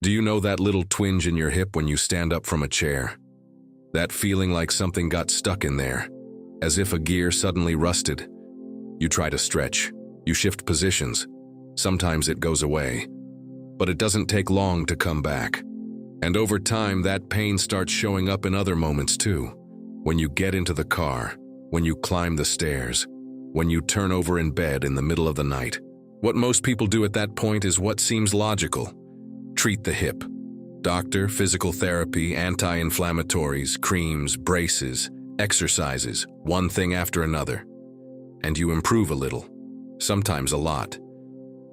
Do you know that little twinge in your hip when you stand up from a chair? That feeling like something got stuck in there, as if a gear suddenly rusted. You try to stretch, you shift positions. Sometimes it goes away, but it doesn't take long to come back. And over time, that pain starts showing up in other moments too. When you get into the car, when you climb the stairs, when you turn over in bed in the middle of the night. What most people do at that point is what seems logical. Treat the hip. Doctor, physical therapy, anti-inflammatories, creams, braces, exercises, one thing after another. And you improve a little, sometimes a lot.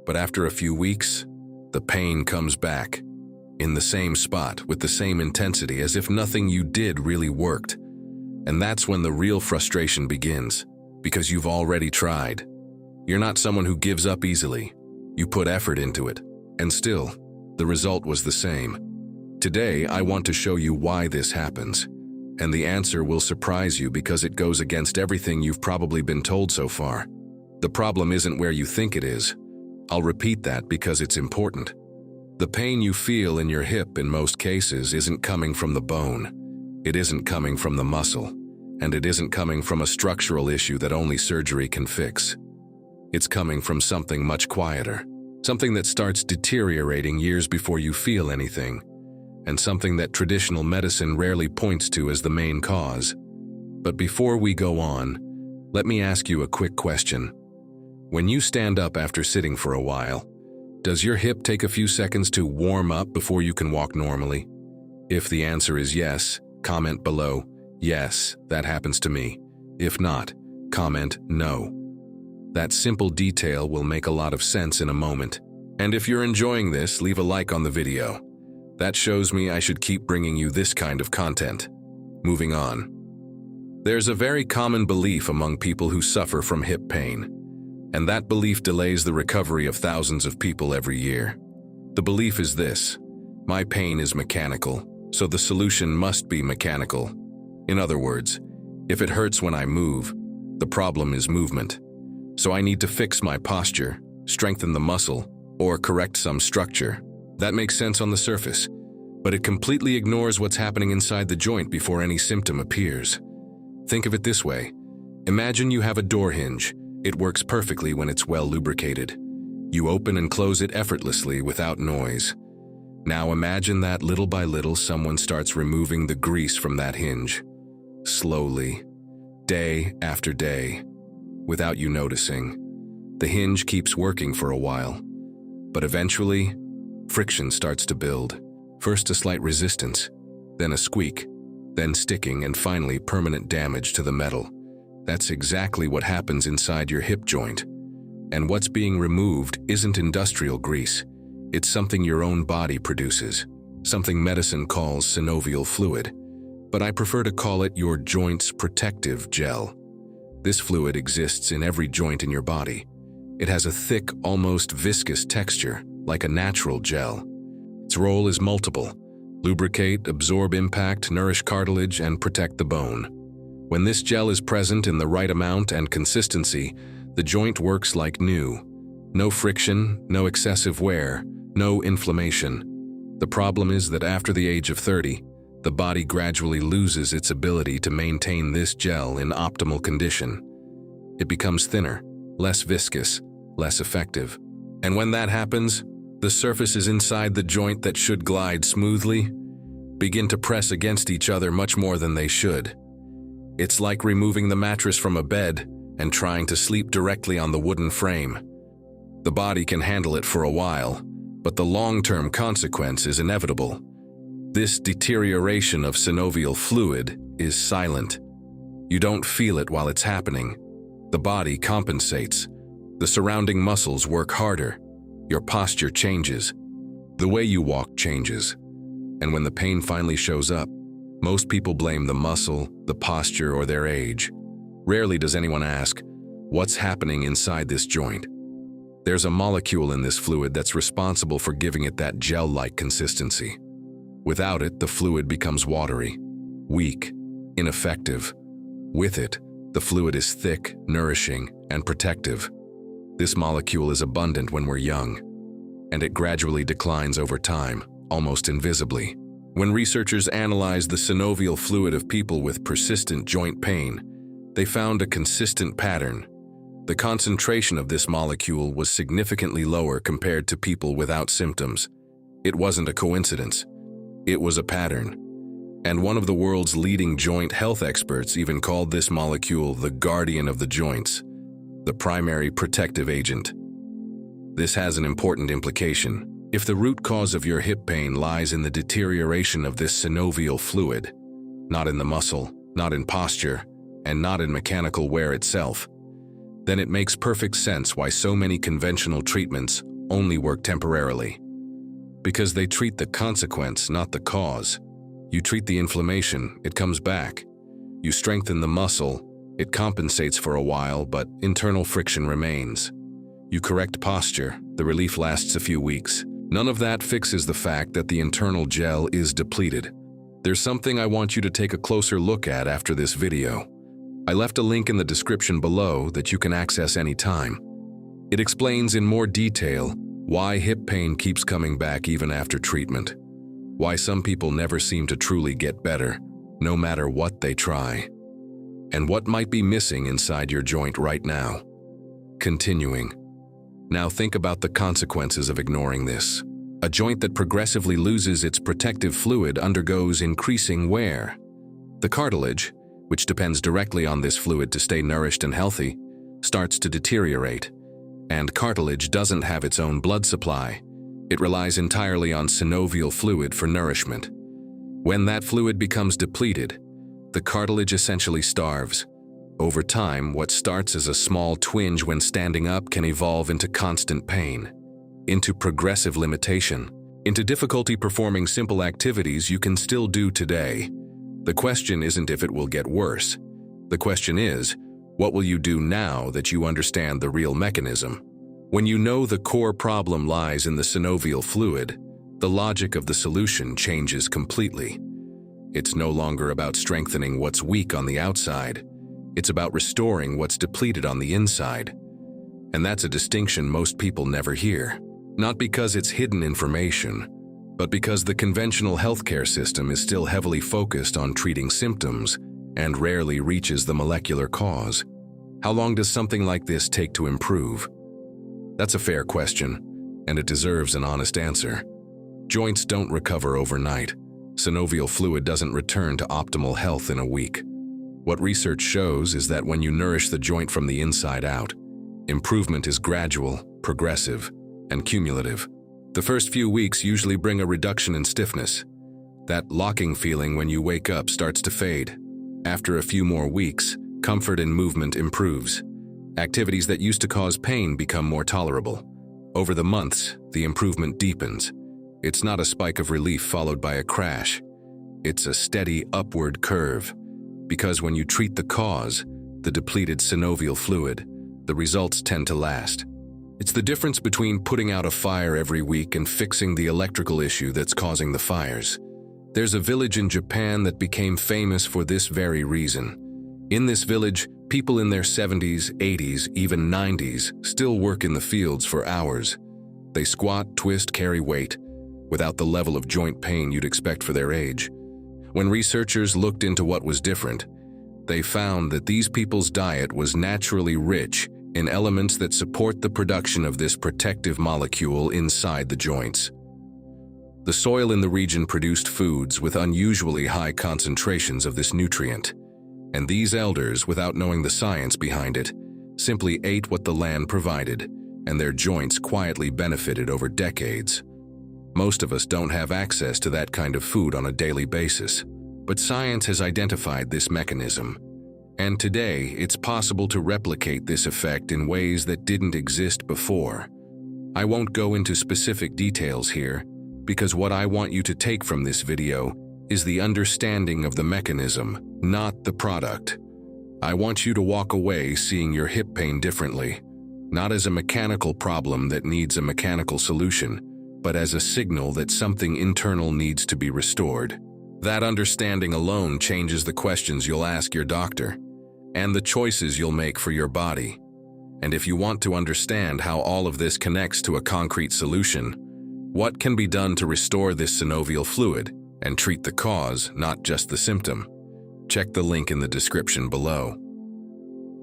But after a few weeks, the pain comes back, in the same spot, with the same intensity, as if nothing you did really worked. And that's when the real frustration begins, because you've already tried. You're not someone who gives up easily. You put effort into it, and still, the result was the same. Today, I want to show you why this happens. And the answer will surprise you because it goes against everything you've probably been told so far. The problem isn't where you think it is. I'll repeat that because it's important. The pain you feel in your hip in most cases isn't coming from the bone. It isn't coming from the muscle. And it isn't coming from a structural issue that only surgery can fix. It's coming from something much quieter. Something that starts deteriorating years before you feel anything, and something that traditional medicine rarely points to as the main cause. But before we go on, let me ask you a quick question. When you stand up after sitting for a while, does your hip take a few seconds to warm up before you can walk normally? If the answer is yes, comment below, "Yes, that happens to me." If not, comment "No." That simple detail will make a lot of sense in a moment. And if you're enjoying this, leave a like on the video. That shows me I should keep bringing you this kind of content. Moving on. There's a very common belief among people who suffer from hip pain, and that belief delays the recovery of thousands of people every year. The belief is this: my pain is mechanical, so the solution must be mechanical. In other words, if it hurts when I move, the problem is movement. So I need to fix my posture, strengthen the muscle, or correct some structure. That makes sense on the surface, but it completely ignores what's happening inside the joint before any symptom appears. Think of it this way. Imagine you have a door hinge. It works perfectly when it's well lubricated. You open and close it effortlessly without noise. Now imagine that little by little someone starts removing the grease from that hinge. Slowly, day after day, without you noticing. The hinge keeps working for a while, but eventually, friction starts to build. First a slight resistance, then a squeak, then sticking, and finally permanent damage to the metal. That's exactly what happens inside your hip joint. And what's being removed isn't industrial grease. It's something your own body produces, something medicine calls synovial fluid, but I prefer to call it your joint's protective gel. This fluid exists in every joint in your body. It has a thick, almost viscous texture, like a natural gel. Its role is multiple: lubricate, absorb impact, nourish cartilage, and protect the bone. When this gel is present in the right amount and consistency, the joint works like new. No friction, no excessive wear, no inflammation. The problem is that after the age of 30, the body gradually loses its ability to maintain this gel in optimal condition. It becomes thinner, less viscous, less effective. And when that happens, the surfaces inside the joint that should glide smoothly begin to press against each other much more than they should. It's like removing the mattress from a bed and trying to sleep directly on the wooden frame. The body can handle it for a while, but the long-term consequence is inevitable. This deterioration of synovial fluid is silent. You don't feel it while it's happening. The body compensates. The surrounding muscles work harder. Your posture changes. The way you walk changes. And when the pain finally shows up, most people blame the muscle, the posture, or their age. Rarely does anyone ask, what's happening inside this joint? There's a molecule in this fluid that's responsible for giving it that gel-like consistency. Without it, the fluid becomes watery, weak, ineffective. With it, the fluid is thick, nourishing, and protective. This molecule is abundant when we're young, and it gradually declines over time, almost invisibly. When researchers analyzed the synovial fluid of people with persistent joint pain, they found a consistent pattern. The concentration of this molecule was significantly lower compared to people without symptoms. It wasn't a coincidence. It was a pattern. And one of the world's leading joint health experts even called this molecule the guardian of the joints, the primary protective agent. This has an important implication. If the root cause of your hip pain lies in the deterioration of this synovial fluid, not in the muscle, not in posture, and not in mechanical wear itself, then it makes perfect sense why so many conventional treatments only work temporarily. Because they treat the consequence, not the cause. You treat the inflammation, it comes back. You strengthen the muscle, it compensates for a while, but internal friction remains. You correct posture, the relief lasts a few weeks. None of that fixes the fact that the internal gel is depleted. There's something I want you to take a closer look at after this video. I left a link in the description below that you can access anytime. It explains in more detail why hip pain keeps coming back even after treatment, why some people never seem to truly get better, no matter what they try, and what might be missing inside your joint right now. Continuing. Now think about the consequences of ignoring this. A joint that progressively loses its protective fluid undergoes increasing wear. The cartilage, which depends directly on this fluid to stay nourished and healthy, starts to deteriorate. And cartilage doesn't have its own blood supply. It relies entirely on synovial fluid for nourishment. When that fluid becomes depleted, the cartilage essentially starves. Over time, what starts as a small twinge when standing up can evolve into constant pain, into progressive limitation, into difficulty performing simple activities you can still do today. The question isn't if it will get worse. The question is, what will you do now that you understand the real mechanism? When you know the core problem lies in the synovial fluid, the logic of the solution changes completely. It's no longer about strengthening what's weak on the outside. It's about restoring what's depleted on the inside. And that's a distinction most people never hear. Not because it's hidden information, but because the conventional healthcare system is still heavily focused on treating symptoms and rarely reaches the molecular cause. How long does something like this take to improve? That's a fair question, and it deserves an honest answer. Joints don't recover overnight. Synovial fluid doesn't return to optimal health in a week. What research shows is that when you nourish the joint from the inside out, improvement is gradual, progressive, and cumulative. The first few weeks usually bring a reduction in stiffness. That locking feeling when you wake up starts to fade. After a few more weeks, comfort and movement improves. Activities that used to cause pain become more tolerable. Over the months, the improvement deepens. It's not a spike of relief followed by a crash. It's a steady upward curve. Because when you treat the cause, the depleted synovial fluid, the results tend to last. It's the difference between putting out a fire every week and fixing the electrical issue that's causing the fires. There's a village in Japan that became famous for this very reason. In this village, people in their 70s, 80s, even 90s still work in the fields for hours. They squat, twist, carry weight, without the level of joint pain you'd expect for their age. When researchers looked into what was different, they found that these people's diet was naturally rich in elements that support the production of this protective molecule inside the joints. The soil in the region produced foods with unusually high concentrations of this nutrient, and these elders, without knowing the science behind it, simply ate what the land provided, and their joints quietly benefited over decades. Most of us don't have access to that kind of food on a daily basis, but science has identified this mechanism. And today, it's possible to replicate this effect in ways that didn't exist before. I won't go into specific details here, because what I want you to take from this video is the understanding of the mechanism, not the product. I want you to walk away seeing your hip pain differently, not as a mechanical problem that needs a mechanical solution, but as a signal that something internal needs to be restored. That understanding alone changes the questions you'll ask your doctor, and the choices you'll make for your body. And if you want to understand how all of this connects to a concrete solution, What can be done to restore this synovial fluid and treat the cause, not just the symptom? Check the link in the description below.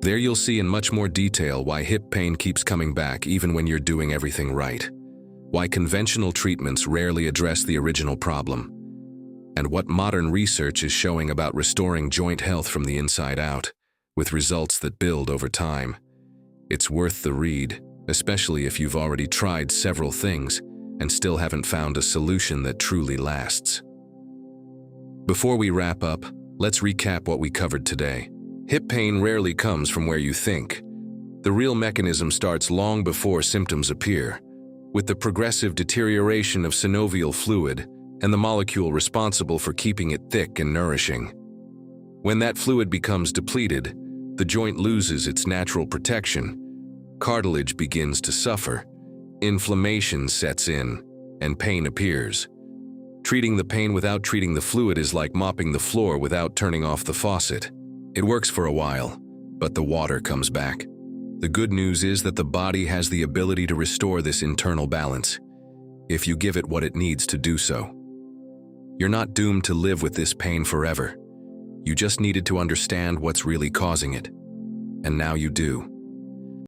There you'll see in much more detail why hip pain keeps coming back even when you're doing everything right, why conventional treatments rarely address the original problem, and what modern research is showing about restoring joint health from the inside out, with results that build over time. It's worth the read, especially if you've already tried several things and still haven't found a solution that truly lasts. Before we wrap up, let's recap what we covered today. Hip pain rarely comes from where you think. The real mechanism starts long before symptoms appear, with the progressive deterioration of synovial fluid and the molecule responsible for keeping it thick and nourishing. When that fluid becomes depleted, the joint loses its natural protection, cartilage begins to suffer, inflammation sets in, and pain appears. Treating the pain without treating the fluid is like mopping the floor without turning off the faucet. It works for a while, but the water comes back. The good news is that the body has the ability to restore this internal balance, if you give it what it needs to do so. You're not doomed to live with this pain forever. You just needed to understand what's really causing it. And now you do.